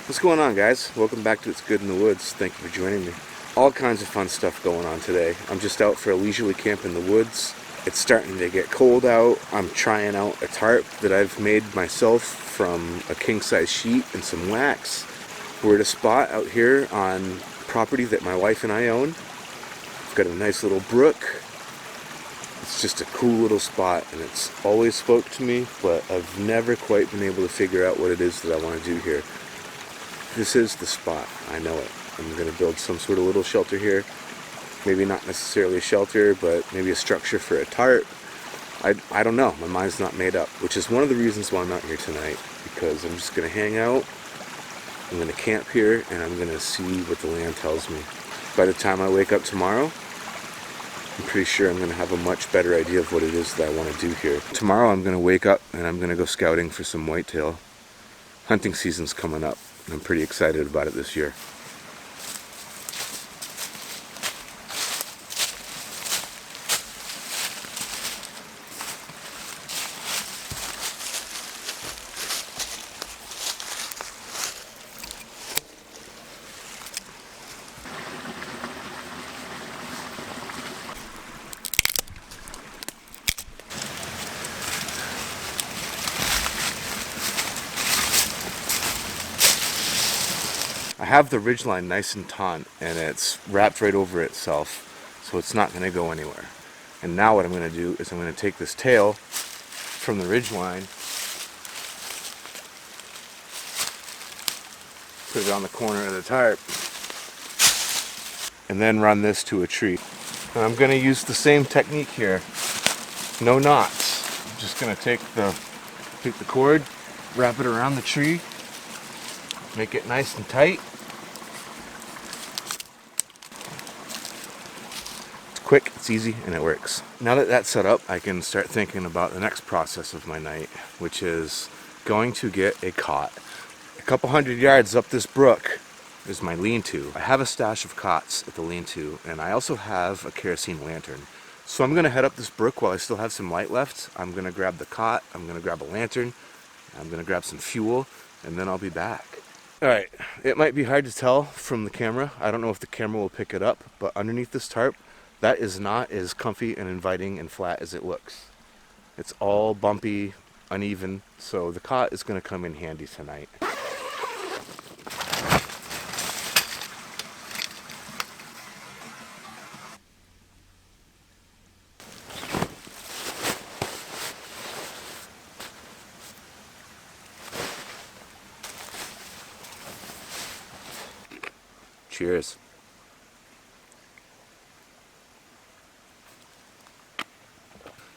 What's going on, guys? Welcome back to It's Good in the Woods. Thank you for joining me. All kinds of fun stuff going on today. I'm just out for a leisurely camp in the woods. It's starting to get cold out. I'm trying out a tarp that I've made myself from a king-size sheet and some wax. We're at a spot out here on property that my wife and I own. We've got a nice little brook. It's just a cool little spot, and it's always spoke to me, but I've never quite been able to figure out what it is that I want to do here. This is the spot. I know it. I'm going to build some sort of little shelter here. Maybe not necessarily a shelter, but maybe a structure for a tarp. I don't know. My mind's not made up, which is one of the reasons why I'm out here tonight, because I'm just going to hang out. I'm going to camp here, and I'm going to see what the land tells me. By the time I wake up tomorrow, I'm pretty sure I'm going to have a much better idea of what it is that I want to do here. Tomorrow I'm going to wake up, and I'm going to go scouting for some whitetail. Hunting season's coming up. I'm pretty excited about it this year. I have the ridgeline nice and taut, and it's wrapped right over itself, so it's not going to go anywhere. And now what I'm going to do is I'm going to take this tail from the ridgeline, put it on the corner of the tarp, and then run this to a tree. And I'm going to use the same technique here. No knots. I'm just going to take the cord, wrap it around the tree, make it nice and tight. It's quick, it's easy, and it works. Now that that's set up, I can start thinking about the next process of my night, which is going to get a cot. A couple hundred yards up this brook is my lean-to. I have a stash of cots at the lean-to, and I also have a kerosene lantern. So I'm going to head up this brook while I still have some light left. I'm going to grab the cot, I'm going to grab a lantern, I'm going to grab some fuel, and then I'll be back. Alright, it might be hard to tell from the camera. I don't know if the camera will pick it up, but underneath this tarp, that is not as comfy and inviting and flat as it looks. It's all bumpy, uneven, so the cot is going to come in handy tonight. Cheers.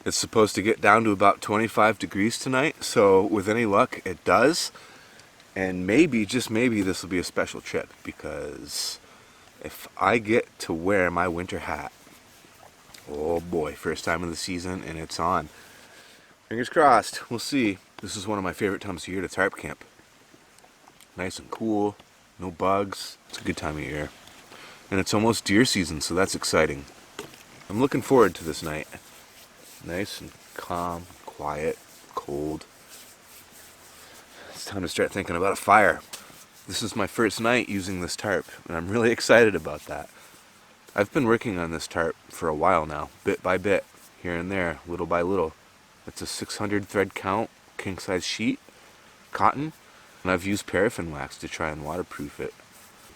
It's supposed to get down to about 25 degrees tonight, so with any luck it does. And maybe, just maybe, this will be a special trip, because if I get to wear my winter hat, oh boy, first time of the season and it's on. Fingers crossed, we'll see. This is one of my favorite times of year to tarp camp. Nice and cool, no bugs. It's a good time of year. And it's almost deer season, so that's exciting. I'm looking forward to this night. Nice and calm, quiet, cold. It's time to start thinking about a fire. This is my first night using this tarp, and I'm really excited about that. I've been working on this tarp for a while now, bit by bit, here and there, little by little. It's a 600 thread count, king-size sheet, cotton, and I've used paraffin wax to try and waterproof it.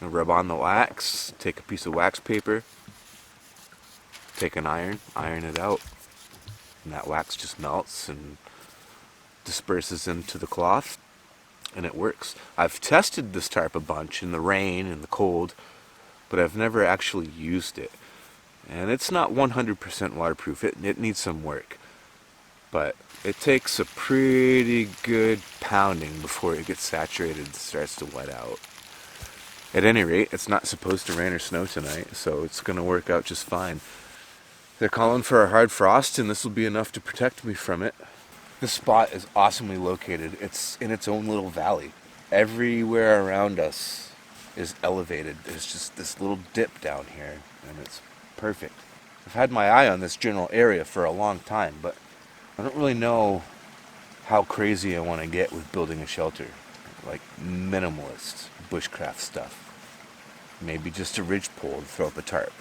I'm gonna rub on the wax, take a piece of wax paper, take an iron it out, and that wax just melts and disperses into the cloth, and it works. I've tested this tarp a bunch in the rain and the cold, but I've never actually used it. And it's not 100% waterproof, it needs some work. But it takes a pretty good pounding before it gets saturated and starts to wet out. At any rate, it's not supposed to rain or snow tonight, so it's going to work out just fine. They're calling for a hard frost, and this will be enough to protect me from it. This spot is awesomely located. It's in its own little valley. Everywhere around us is elevated. There's just this little dip down here, and it's perfect. I've had my eye on this general area for a long time, but I don't really know how crazy I want to get with building a shelter. Like minimalist, bushcraft stuff. Maybe just a ridgepole to throw up a tarp.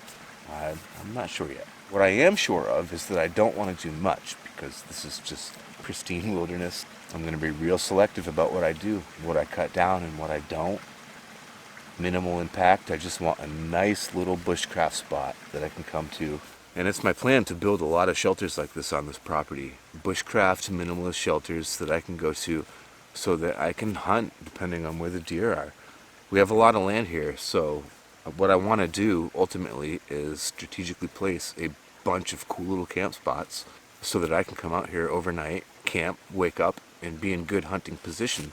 I'm not sure yet. What I am sure of is that I don't want to do much because this is just pristine wilderness. I'm going to be real selective about what I do, what I cut down and what I don't. Minimal impact. I just want a nice little bushcraft spot that I can come to. And it's my plan to build a lot of shelters like this on this property. Bushcraft minimalist shelters that I can go to so that I can hunt depending on where the deer are. We have a lot of land here, so what I want to do ultimately is strategically place a bunch of cool little camp spots so that I can come out here overnight, camp, wake up, and be in good hunting position.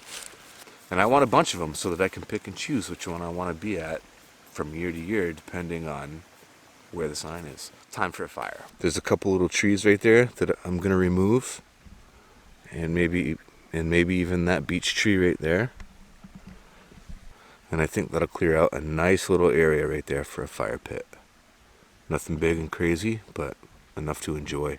And I want a bunch of them so that I can pick and choose which one I want to be at from year to year depending on where the sign is. Time for a fire. There's a couple little trees right there that I'm going to remove, and maybe even that beech tree right there. And I think that'll clear out a nice little area right there for a fire pit. Nothing big and crazy, but enough to enjoy.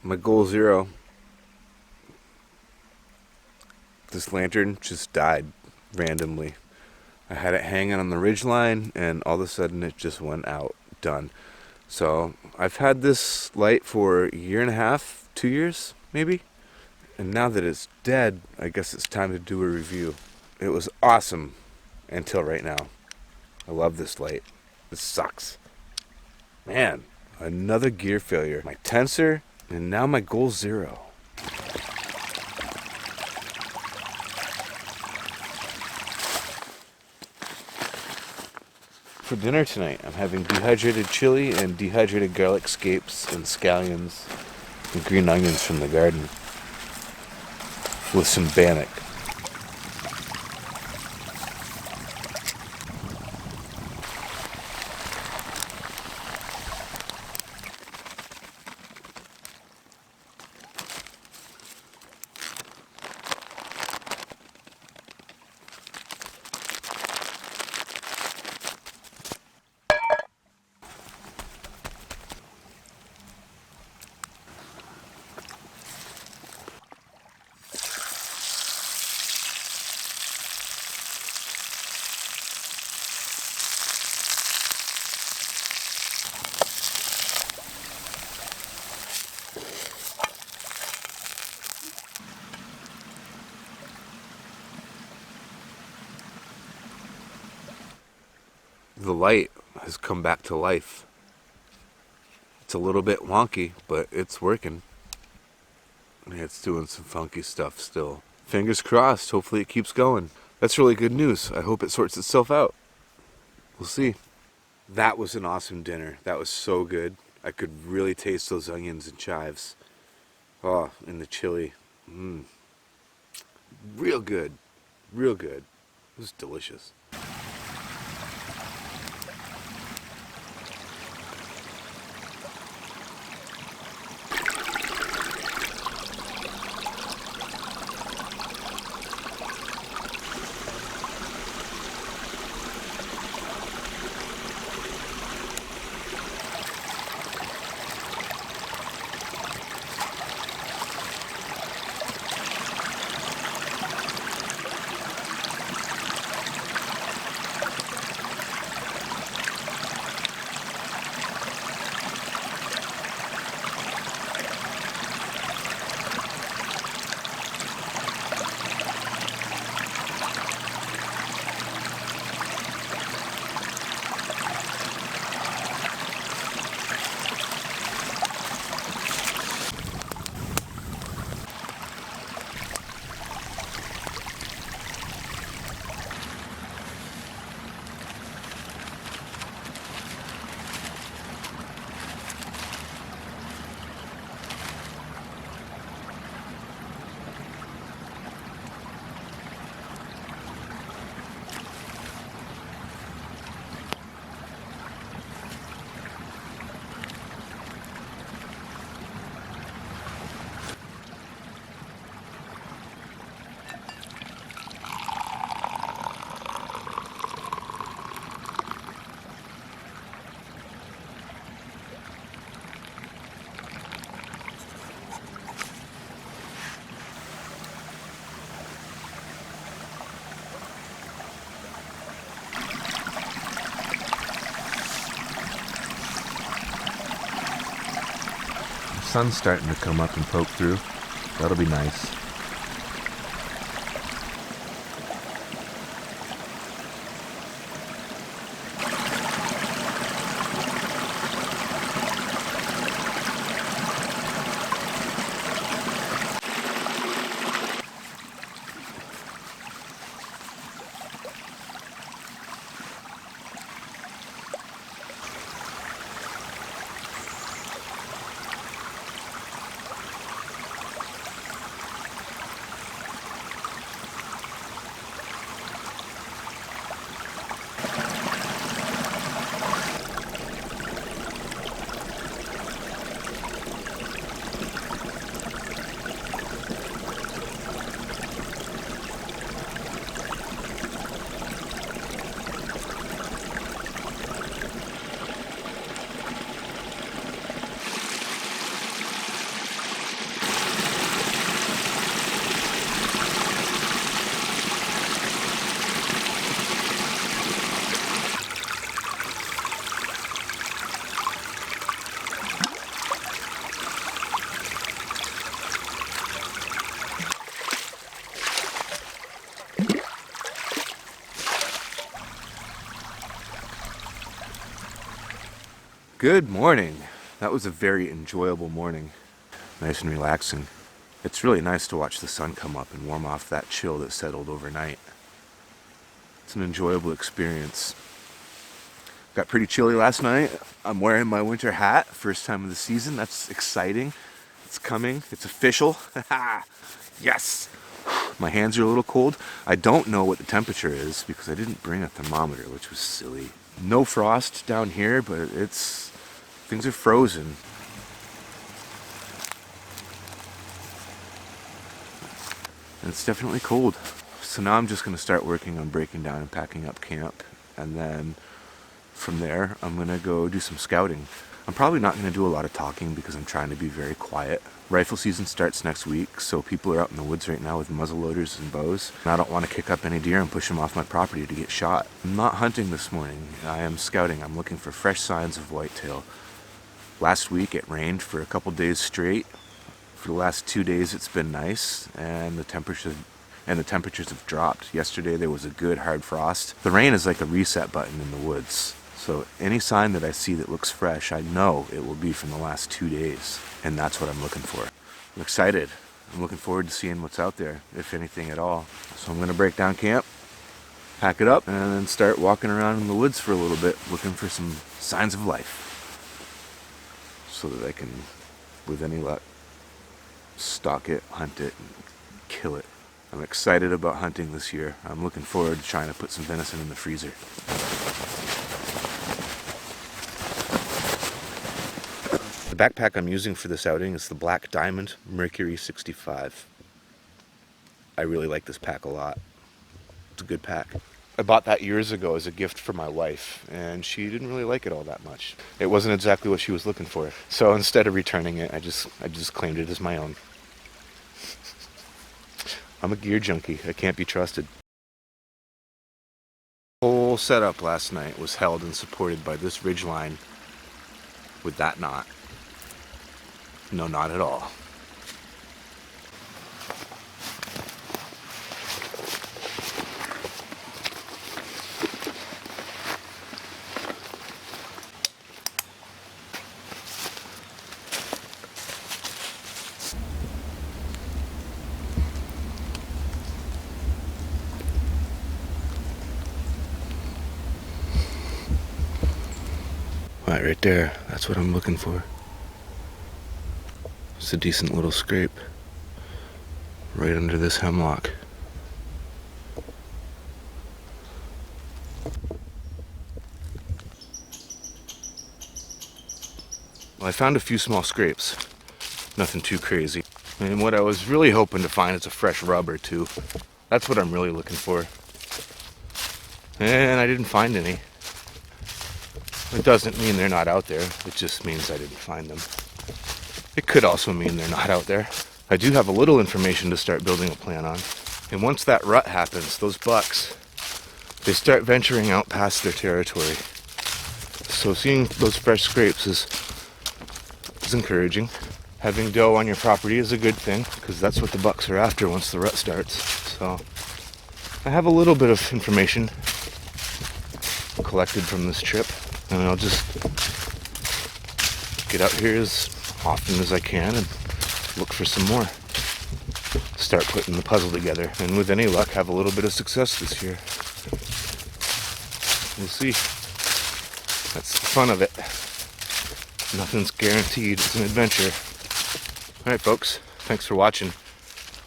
My goal 0. This lantern just died randomly. I had it hanging on the ridge line and all of a sudden it just went out. Done. So I've had this light for a year and a half, 2 years maybe. And now that it's dead, I guess it's time to do a review. It was awesome until right now. I love this light. This sucks. Man, another gear failure. My tensor. And now my goal 0. For dinner tonight, I'm having dehydrated chili and dehydrated garlic scapes and scallions and green onions from the garden with some bannock. The light has come back to life. It's a little bit wonky, but it's working. It's doing some funky stuff still. Fingers crossed, hopefully it keeps going. That's really good news. I hope it sorts itself out. We'll see. That was an awesome dinner. That was so good. I could really taste those onions and chives. Oh, and the chili. Real good. Real good. It was delicious. Sun's starting to come up and poke through. That'll be nice. Good morning. That was a very enjoyable morning. Nice and relaxing. It's really nice to watch the sun come up and warm off that chill that settled overnight. It's an enjoyable experience. Got pretty chilly last night. I'm wearing my winter hat, first time of the season. That's exciting. It's coming. It's official. Yes! My hands are a little cold. I don't know what the temperature is because I didn't bring a thermometer, which was silly. No frost down here, but things are frozen. And it's definitely cold. So now I'm just going to start working on breaking down and packing up camp. And then from there, I'm going to go do some scouting. I'm probably not going to do a lot of talking because I'm trying to be very quiet. Rifle season starts next week, so people are out in the woods right now with muzzle loaders and bows. And I don't want to kick up any deer and push them off my property to get shot. I'm not hunting this morning. I am scouting. I'm looking for fresh signs of whitetail. Last week it rained for a couple days straight. For the last 2 days it's been nice, and the temperatures have dropped. Yesterday there was a good hard frost. The rain is like a reset button in the woods. So any sign that I see that looks fresh, I know it will be from the last 2 days. And that's what I'm looking for. I'm excited. I'm looking forward to seeing what's out there, if anything at all. So I'm going to break down camp, pack it up, and then start walking around in the woods for a little bit, looking for some signs of life. So that I can, with any luck, stalk it, hunt it, and kill it. I'm excited about hunting this year. I'm looking forward to trying to put some venison in the freezer. The backpack I'm using for this outing is the Black Diamond Mercury 65. I really like this pack a lot. It's a good pack. I bought that years ago as a gift for my wife, and she didn't really like it all that much. It wasn't exactly what she was looking for. So instead of returning it, I just claimed it as my own. I'm a gear junkie. I can't be trusted. The whole setup last night was held and supported by this ridge line with that knot. No knot at all. Right there, that's what I'm looking for. It's a decent little scrape right under this hemlock. Well, I found a few small scrapes, nothing too crazy. And what I was really hoping to find is a fresh rub or two. That's what I'm really looking for. And I didn't find any. It doesn't mean they're not out there, it just means I didn't find them. It could also mean they're not out there. I do have a little information to start building a plan on. And once that rut happens, those bucks, they start venturing out past their territory. So seeing those fresh scrapes is encouraging. having doe on your property is a good thing, because that's what the bucks are after once the rut starts. So I have a little bit of information collected from this trip, and I'll just get out here as often as I can and look for some more. Start putting the puzzle together, and with any luck have a little bit of success this year. We'll see. That's the fun of it. Nothing's guaranteed. It's an adventure. Alright folks, thanks for watching.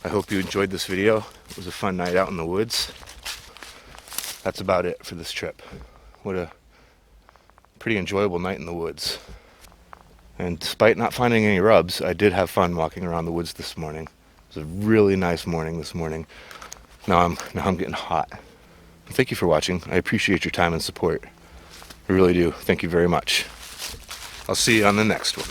I hope you enjoyed this video. It was a fun night out in the woods. That's about it for this trip. What a pretty enjoyable night in the woods. And despite not finding any rubs, I did have fun walking around the woods this morning. It was a really nice morning this morning. Now I'm getting hot. Thank you for watching. I appreciate your time and support. I really do. Thank you very much. I'll see you on the next one.